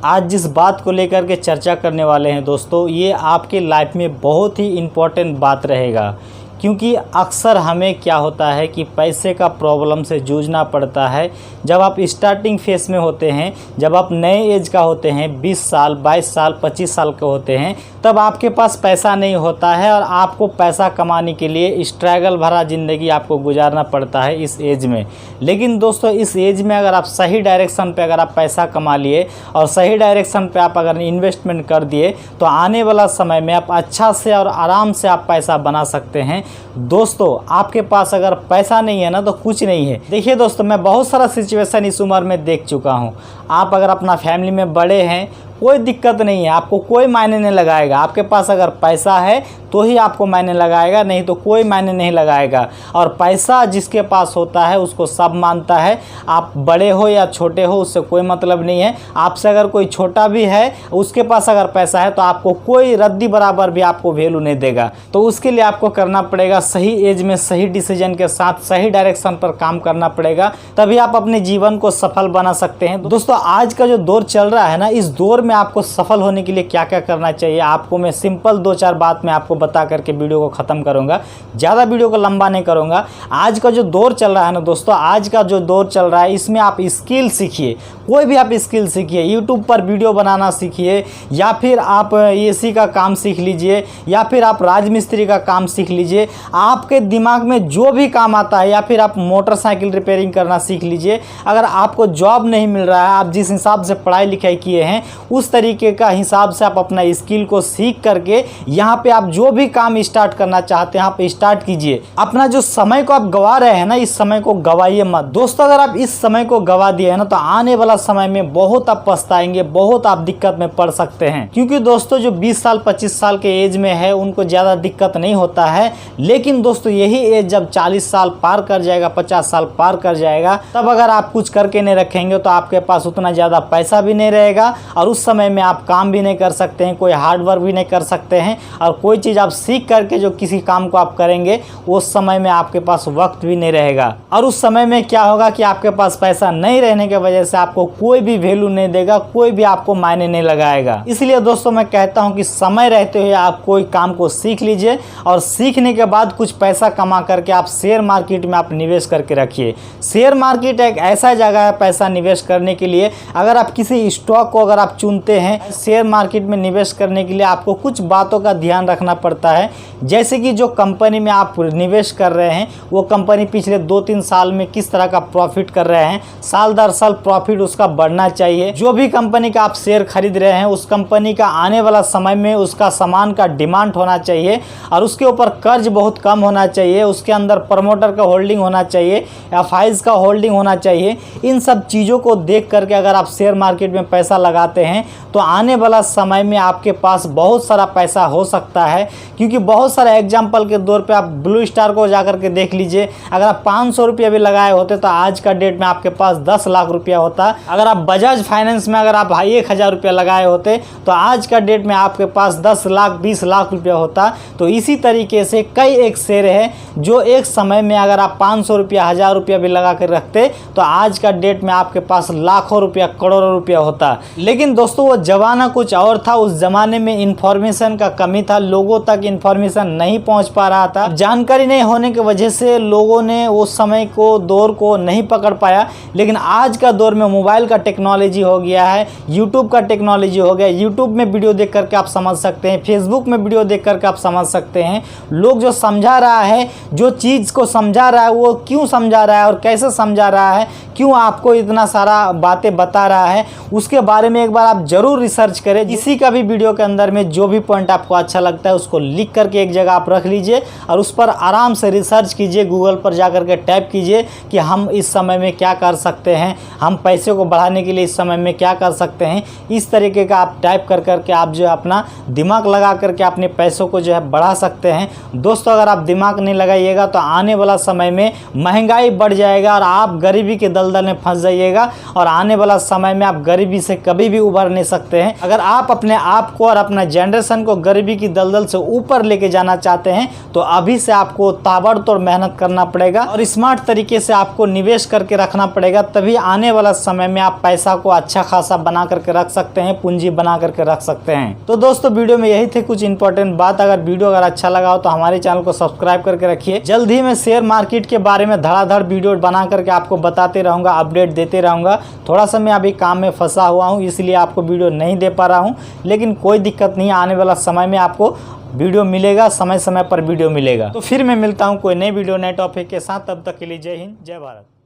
आज जिस बात को लेकर के चर्चा करने वाले हैं दोस्तों, ये आपके लाइफ में बहुत ही इम्पोर्टेंट बात रहेगा, क्योंकि अक्सर हमें क्या होता है कि पैसे का प्रॉब्लम से जूझना पड़ता है। जब आप स्टार्टिंग फेस में होते हैं, जब आप नए एज का होते हैं, 20 साल 22 साल 25 साल के होते हैं, तब आपके पास पैसा नहीं होता है और आपको पैसा कमाने के लिए स्ट्रगल भरा ज़िंदगी आपको गुजारना पड़ता है इस एज में। लेकिन दोस्तों, इस एज में अगर आप सही डायरेक्शन पे अगर आप पैसा कमा लिए और सही डायरेक्शन पे आप अगर इन्वेस्टमेंट कर दिए, तो आने वाला समय में आप अच्छा से और आराम से आप पैसा बना सकते हैं। दोस्तों, आपके पास अगर पैसा नहीं है ना, तो कुछ नहीं है। देखिए दोस्तों, मैं बहुत सारा सिचुएशन इस उम्र में देख चुका हूँ। आप अगर अपना फैमिली में बड़े हैं, कोई दिक्कत नहीं है, आपको कोई मायने नहीं लगाएगा। आपके पास अगर पैसा है तो ही आपको मायने लगाएगा, नहीं तो कोई मायने नहीं लगाएगा। और पैसा जिसके पास होता है उसको सब मानता है। आप बड़े हो या छोटे हो, उससे कोई मतलब नहीं है। आपसे अगर कोई छोटा भी है, उसके पास अगर पैसा है, तो आपको कोई रद्दी बराबर भी आपको वैल्यू नहीं देगा। तो उसके लिए आपको करना पड़ेगा सही एज में सही डिसीजन के साथ सही डायरेक्शन पर काम करना पड़ेगा, तभी आप अपने जीवन को सफल बना सकते हैं। दोस्तों, आज का जो दौर चल रहा है ना, इस दौर में आपको सफल होने के लिए क्या क्या करना चाहिए, आपको मैं सिंपल 2-4 बात में आपको बता करके वीडियो को ख़त्म करूंगा। ज़्यादा वीडियो को लंबा नहीं करूंगा। आज का जो दौर चल रहा है ना दोस्तों, आज का जो दौर चल रहा है, इसमें आप स्किल सीखिए। कोई भी आप स्किल सीखिए। यूट्यूब पर वीडियो बनाना सीखिए, या फिर आप एसी का काम सीख लीजिए, या फिर आप राजमिस्त्री का काम सीख लीजिए। आपके दिमाग में जो भी काम आता है, या फिर आप मोटरसाइकिल रिपेयरिंग करना सीख लीजिए। अगर आपको जॉब नहीं मिल रहा है, आप जिस हिसाब से पढ़ाई लिखाई किए हैं, उस तरीके का हिसाब से आप अपना स्किल को सीख करके यहाँ पे आप जो भी काम स्टार्ट करना चाहते हैं, आप स्टार्ट कीजिए। अपना जो समय को आप गवा रहे हैं ना, इस समय को गवाइए मत दोस्तों। अगर आप इस समय को गवा दिए हैं ना, तो आने वाला समय में बहुत आप पछताएंगे, बहुत आप दिक्कत में पड़ सकते हैं। क्योंकि दोस्तों, जो 20 साल 25 साल के एज में है, उनको ज़्यादा दिक्कत नहीं होता है। लेकिन दोस्तों, यही एज जब 40 साल पार कर जाएगा, 50 साल पार कर जाएगा, तब अगर आप कुछ करके नहीं रखेंगे, तो आपके पास उतना ज़्यादा पैसा भी नहीं रहेगा, और उस समय में आप काम भी नहीं कर सकते हैं, कोई हार्ड वर्क भी नहीं कर सकते हैं, और कोई चीज़ आप सीख करके जो किसी काम को आप करेंगे, उस समय में आपके पास वक्त भी नहीं रहेगा। और उस समय में क्या होगा कि आपके पास पैसा नहीं रहने की वजह से आपको कोई भी वैल्यू नहीं देगा, कोई भी आपको मायने नहीं लगाएगा। इसलिए दोस्तों, मैं कहता हूं कि समय रहते हुए आप कोई काम को सीख लीजिए, और सीखने के बाद कुछ पैसा कमा करके आप शेयर मार्केट में आप निवेश करके रखिए। शेयर मार्केट एक ऐसा जगह है पैसा निवेश करने के लिए। अगर आप किसी स्टॉक को अगर आप चुनते हैं शेयर मार्केट में निवेश करने के लिए, आपको कुछ बातों का ध्यान रखना पड़ता है। जैसे कि जो कंपनी में आप निवेश कर रहे हैं, वो कंपनी पिछले 2-3 साल में किस तरह का प्रॉफिट कर रहे हैं, साल दर साल प्रॉफिट उसका बढ़ना चाहिए। जो भी कंपनी का आप शेयर खरीद रहे हैं, उस कंपनी का आने वाला समय में उसका सामान का डिमांड होना चाहिए, और उसके ऊपर कर्ज बहुत कम होना चाहिए, उसके अंदर प्रमोटर का होल्डिंग होना चाहिए, एफआईज का होल्डिंग होना चाहिए। इन सब चीज़ों को देख करके अगर आप शेयर मार्केट में पैसा लगाते हैं, तो आने वाला समय में आपके पास बहुत सारा पैसा हो सकता है। क्योंकि बहुत सारे एग्जाम्पल के दौर पे आप ब्लू स्टार को जाकर के देख लीजिए। अगर आप 500 रुपया भी लगाए होते, तो आज का डेट में आपके पास 10 लाख रुपया होता। अगर आप बजाज फाइनेंस में अगर आप 1000 रुपया लगाए होते, तो आज का डेट में आपके पास 10 लाख 20 लाख रुपया होता। तो इसी तरीके से कई एक शेयर है जो एक समय में अगर आप 500 रुपया 1000 रुपया भी लगा कर रखते, तो आज का डेट में आपके पास लाखों रुपया करोड़ों रुपया होता। लेकिन दोस्तों, वो जमाना कुछ और था। उस जमाने में इंफॉर्मेशन का कमी था, लोगों तक इंफॉर्मेशन नहीं पहुंच पा रहा था। जानकारी नहीं होने की वजह से लोगों ने उस समय को दौर को नहीं पकड़ पाया। लेकिन आज का दौर में मोबाइल का टेक्नोलॉजी हो गया है, यूट्यूब का टेक्नोलॉजी हो गया। यूट्यूब में वीडियो देख करके आप समझ सकते हैं, फेसबुक में वीडियो देख करके आप समझ सकते हैं। लोग जो समझा रहा है, जो चीज़ को समझा रहा है, वो क्यों समझा रहा है और कैसे समझा रहा है, क्यों आपको इतना सारा बातें बता रहा है, उसके बारे में एक बार आप जरूर रिसर्च करें। इसी का भी वीडियो के अंदर में जो भी पॉइंट आपको अच्छा लगता है, उसको लिख करके एक जगह आप रख लीजिए, और उस पर आराम से रिसर्च कीजिए। गूगल पर जाकर के टाइप कीजिए कि हम इस समय में क्या कर सकते हैं, हम पैसे को बढ़ाने के लिए इस समय में क्या कर सकते हैं। इस तरीके का आप टाइप कर करके आप जो है अपना दिमाग लगा करके अपने पैसों को जो है बढ़ा सकते हैं। दोस्तों, अगर आप दिमाग नहीं लगाइएगा, तो आने वाला समय में महंगाई बढ़ जाएगा और आप गरीबी के दलदल में फंस जाइएगा, और आने वाला समय में आप गरीबी से कभी भी उभर कर नहीं सकते हैं। अगर आप अपने आप को और अपना जनरेशन को गरीबी की दलदल से ऊपर लेके जाना चाहते हैं तो अभी से आपको ताबड़तोड़ मेहनत करना पड़ेगा और स्मार्ट तरीके से आपको निवेश करके रखना पड़ेगा, तभी आने वाला समय में आप पैसा को अच्छा खासा बना करके रख सकते हैं, पूंजी बना करके रख सकते हैं। तो दोस्तों वीडियो में यही थे कुछ इंपॉर्टेंट बात। अगर वीडियो अच्छा लगा हो तो हमारे चैनल को सब्सक्राइब करके रखिए। जल्द ही मैं शेयर मार्केट के बारे में धड़ाधड़ वीडियो बना करके आपको बताते रहूंगा, अपडेट देते रहूंगा। थोड़ा सा मैं अभी काम में फंसा हुआ हूं, इसलिए आपको वीडियो नहीं दे पा रहा हूं, लेकिन कोई दिक्कत नहीं, आने वाला समय में आपको वीडियो मिलेगा, समय समय पर वीडियो मिलेगा। तो फिर मैं मिलता हूं कोई नई वीडियो नए टॉपिक के साथ, तब तक के लिए जय हिंद, जय भारत।